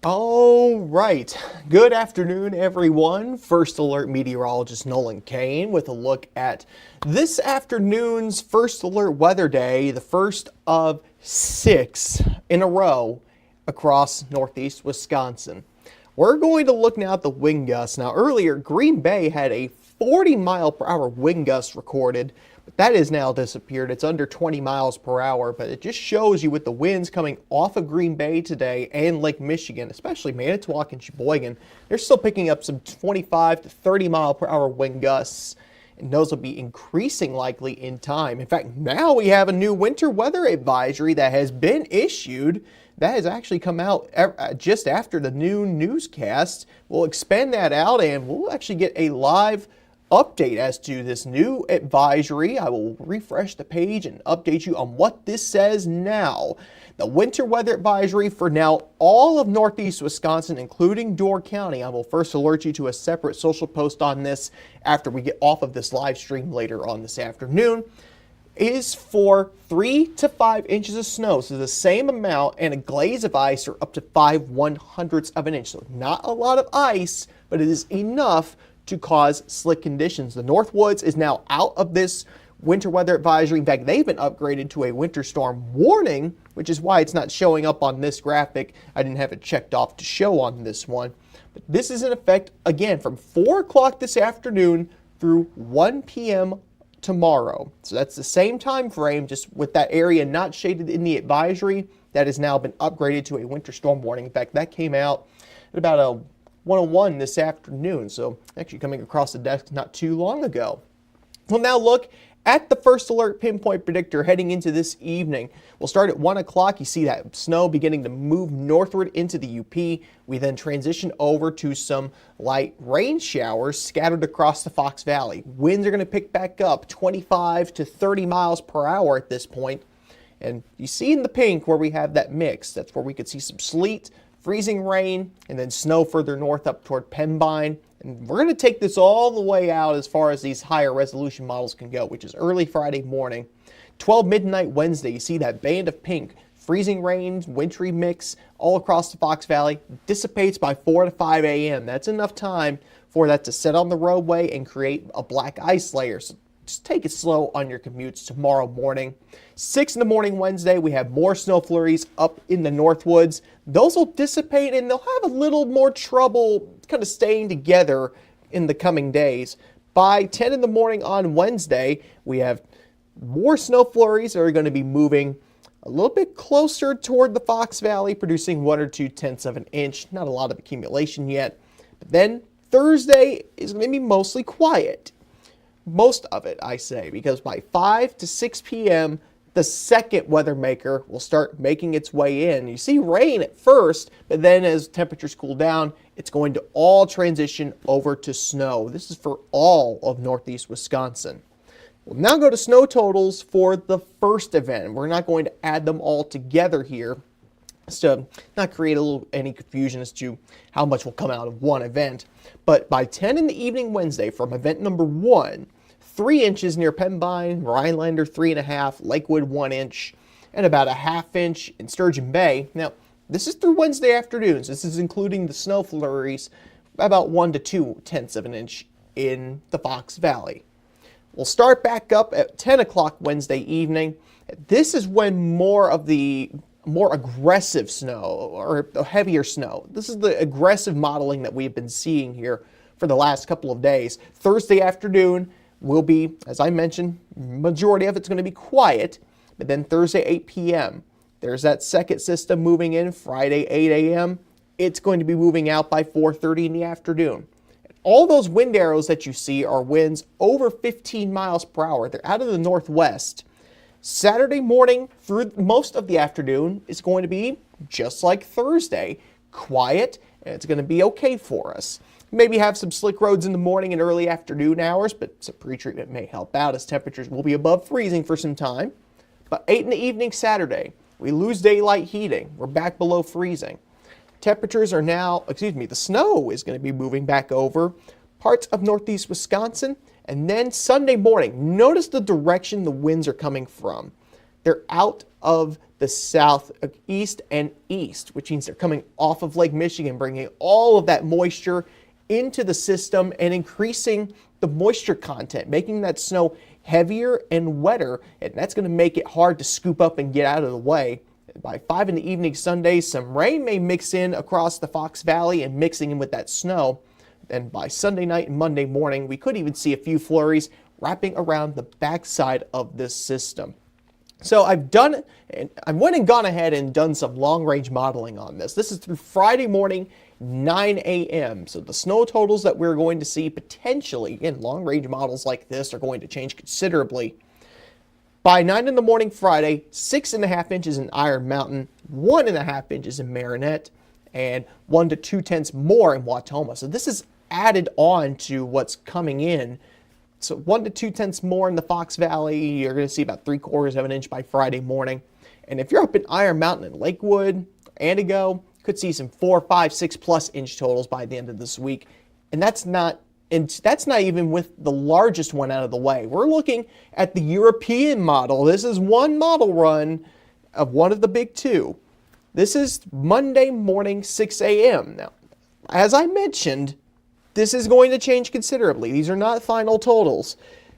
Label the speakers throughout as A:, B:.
A: All right. Good afternoon, everyone. First Alert meteorologist Nolan Kane with a look at this afternoon's First Alert weather day, the first of 6 in a row across northeast Wisconsin. We're going to look now at the wind gusts. Now, earlier, Green Bay had a 40-mile-per-hour wind gust recorded, but that has now disappeared. It's under 20 miles per hour, but it just shows you with the winds coming off of Green Bay today and Lake Michigan, especially Manitowoc and Sheboygan, they're still picking up some 25 to 30-mile-per-hour wind gusts, and those will be increasing likely in time. In fact, now we have a new winter weather advisory that has been issued. That has actually come out just after the noon newscast. We'll expand that out and we'll actually get a live update as to this new advisory. I will refresh the page and update you on what this says now. The winter weather advisory for now all of northeast Wisconsin, including Door County. I will first alert you to a separate social post on this after we get off of this live stream later on this afternoon. Is for 3 to 5 inches of snow, so the same amount, and a glaze of ice or up to 5/100ths of an inch. So not a lot of ice, but it is enough to cause slick conditions. The Northwoods is now out of this winter weather advisory. In fact, they've been upgraded to a winter storm warning, which is why it's not showing up on this graphic. I didn't have it checked off to show on this one. But this is in effect, again, from 4 o'clock this afternoon through 1 p.m. tomorrow. So that's the same time frame, just with that area not shaded in the advisory. That has now been upgraded to a winter storm warning. In fact, that came out at about a 1:01 this afternoon, so actually coming across the desk not too long ago. We'll now look at the First Alert pinpoint predictor heading into this evening. We'll start at 1 o'clock. You see that snow beginning to move northward into the UP. We then transition over to some light rain showers scattered across the Fox Valley. Winds are going to pick back up 25 to 30 miles per hour at this point. And you see in the pink where we have that mix, that's where we could see some sleet, freezing rain, and then snow further north up toward Pembine. And we're going to take this all the way out as far as these higher resolution models can go, which is early Friday morning. 12 midnight Wednesday, you see that band of pink, freezing rain, wintry mix all across the Fox Valley, dissipates by 4 to 5 a.m. That's enough time for that to set on the roadway and create a black ice layer. So just take it slow on your commutes tomorrow morning. 6 in the morning Wednesday, we have more snow flurries up in the Northwoods. Those will dissipate and they'll have a little more trouble kind of staying together in the coming days. By 10 in the morning on Wednesday, we have more snow flurries that are going to be moving a little bit closer toward the Fox Valley, producing 1 or 2 tenths of an inch. Not a lot of accumulation yet. But then Thursday is going to be mostly quiet. Most of it, I say, because by 5 to 6 p.m., the second weather maker will start making its way in. You see rain at first, but then as temperatures cool down, it's going to all transition over to snow. This is for all of northeast Wisconsin. We'll now go to snow totals for the first event. We're not going to add them all together here, to not create any confusion as to how much will come out of one event. But by 10 in the evening Wednesday from event number 1, 3 inches near Pembine, Rhinelander 3.5, Lakewood 1 inch, and about a ½ inch in Sturgeon Bay. Now, this is through Wednesday afternoons. This is including the snow flurries, about 1 to 2 tenths of an inch in the Fox Valley. We'll start back up at 10 o'clock Wednesday evening. This is when more of the more aggressive snow or the heavier snow. This is the aggressive modeling that we've been seeing here for the last couple of days. Thursday afternoon will be, as I mentioned, majority of it's going to be quiet, but then Thursday 8 p.m. there's that second system moving in. Friday 8 a.m. it's going to be moving out by 4:30 in the afternoon. All those wind arrows that you see are winds over 15 miles per hour. They're out of the northwest. Saturday morning through most of the afternoon is going to be just like Thursday, quiet, and it's going to be okay for us. Maybe have some slick roads in the morning and early afternoon hours, but some pre-treatment may help out as temperatures will be above freezing for some time. But 8 in the evening Saturday, we lose daylight heating. We're back below freezing. Temperatures are now, the snow is going to be moving back over parts of northeast Wisconsin. And then Sunday morning, notice the direction the winds are coming from. They're out of the southeast and east, which means they're coming off of Lake Michigan, bringing all of that moisture into the system and increasing the moisture content, making that snow heavier and wetter, and that's going to make it hard to scoop up and get out of the way. By 5 in the evening Sunday, some rain may mix in across the Fox Valley and mixing in with that snow. And by Sunday night and Monday morning, we could even see a few flurries wrapping around the backside of this system. So I went and gone ahead and done some long-range modeling on this. This is through Friday morning, 9 a.m. So the snow totals that we're going to see potentially, again, long-range models like this are going to change considerably. By 9 in the morning Friday, 6.5 inches in Iron Mountain, 1.5 inches in Marinette, and 1 to 2/10 more in Wautoma. So this is added on to what's coming in. So 1 to 2/10 more in the Fox Valley. You're going to see about 3/4 of an inch by Friday morning. And if you're up in Iron Mountain and Lakewood, Antigo, could see some 4, 5, 6+ inch totals by the end of this week. And that's not even with the largest one out of the way. We're looking at the European model. This is one model run of one of the big two. This is Monday morning, 6 a.m. Now, as I mentioned, this is going to change considerably. These are not final totals.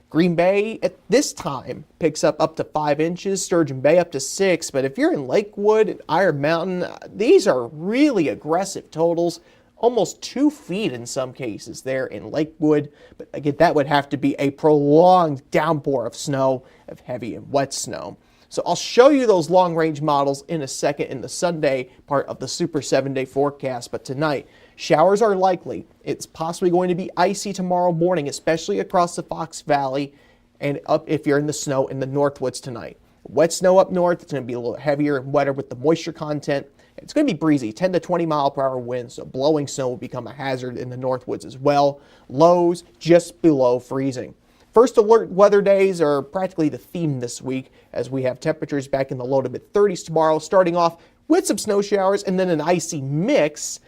A: Green Bay at this time picks up to 5 inches, Sturgeon Bay up to 6, but if you're in Lakewood and Iron Mountain, these are really aggressive totals, almost 2 feet in some cases there in Lakewood, but again, that would have to be a prolonged downpour of snow, of heavy and wet snow. So I'll show you those long-range models in a second in the Sunday part of the Super 7-day forecast, but tonight, showers are likely. It's possibly going to be icy tomorrow morning, especially across the Fox Valley and up if you're in the snow in the Northwoods tonight. Wet snow up north, it's going to be a little heavier and wetter with the moisture content. It's going to be breezy, 10 to 20 mile per hour winds, so blowing snow will become a hazard in the Northwoods as well. Lows just below freezing. First alert weather days are practically the theme this week, as we have temperatures back in the low to mid 30s tomorrow, starting off with some snow showers and then an icy mix,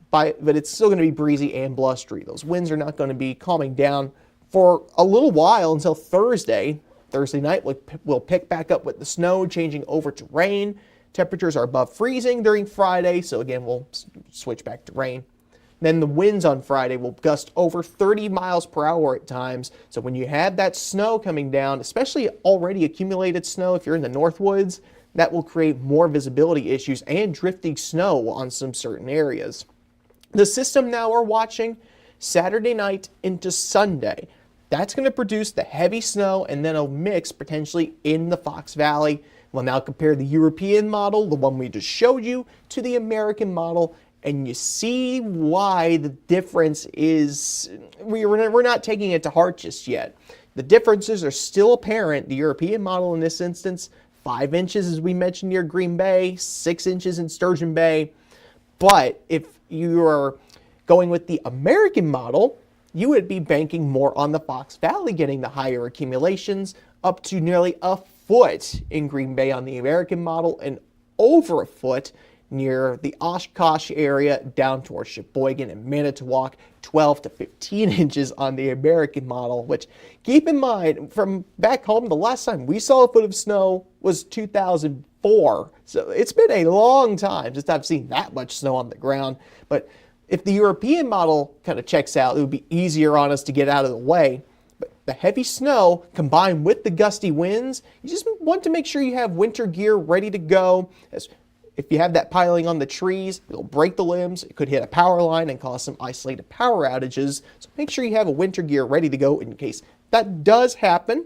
A: but it's still going to be breezy and blustery. Those winds are not going to be calming down for a little while until Thursday. Thursday night we'll pick back up with the snow changing over to rain. Temperatures are above freezing during Friday, so again, we'll switch back to rain. Then the winds on Friday will gust over 30 miles per hour at times. So when you have that snow coming down, especially already accumulated snow, if you're in the Northwoods, that will create more visibility issues and drifting snow on some certain areas. The system now we're watching Saturday night into Sunday. That's going to produce the heavy snow and then a mix potentially in the Fox Valley. We'll now compare the European model, the one we just showed you, to the American model, and you see why the difference is, we're not taking it to heart just yet. The differences are still apparent. The European model in this instance, 5 inches as we mentioned near Green Bay, 6 inches in Sturgeon Bay. But if you are going with the American model, you would be banking more on the Fox Valley getting the higher accumulations, up to nearly a foot in Green Bay on the American model and over a foot near the Oshkosh area down towards Sheboygan and Manitowoc, 12 to 15 inches on the American model, which keep in mind from back home, the last time we saw a foot of snow was 2004. So it's been a long time since I've seen that much snow on the ground. But if the European model kind of checks out, it would be easier on us to get out of the way. But the heavy snow combined with the gusty winds, you just want to make sure you have winter gear ready to go. If you have that piling on the trees, it'll break the limbs. It could hit a power line and cause some isolated power outages. So make sure you have a winter gear ready to go in case that does happen.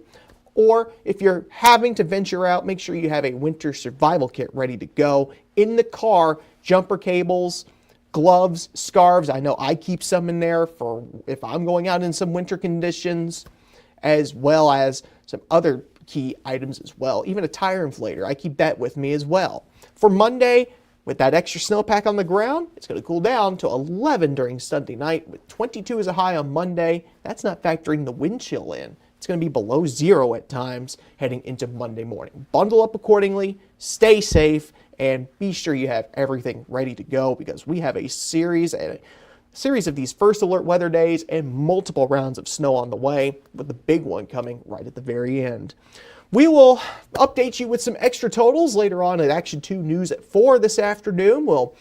A: Or if you're having to venture out, make sure you have a winter survival kit ready to go. In the car, jumper cables, gloves, scarves. I know I keep some in there for if I'm going out in some winter conditions, as well as some other key items as well. Even a tire inflator, I keep that with me as well. For Monday, with that extra snowpack on the ground, it's going to cool down to 11 during Sunday night, with 22 as a high on Monday. That's not factoring the wind chill in. It's going to be below 0 at times heading into Monday morning. Bundle up accordingly, stay safe, and be sure you have everything ready to go, because we have a series of these first alert weather days and multiple rounds of snow on the way, with the big one coming right at the very end. We will update you with some extra totals later on at Action 2 News at 4 this afternoon. We'll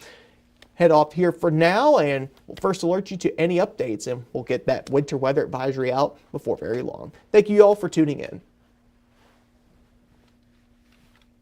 A: head off here for now, and we'll first alert you to any updates, and we'll get that winter weather advisory out before very long. Thank you all for tuning in.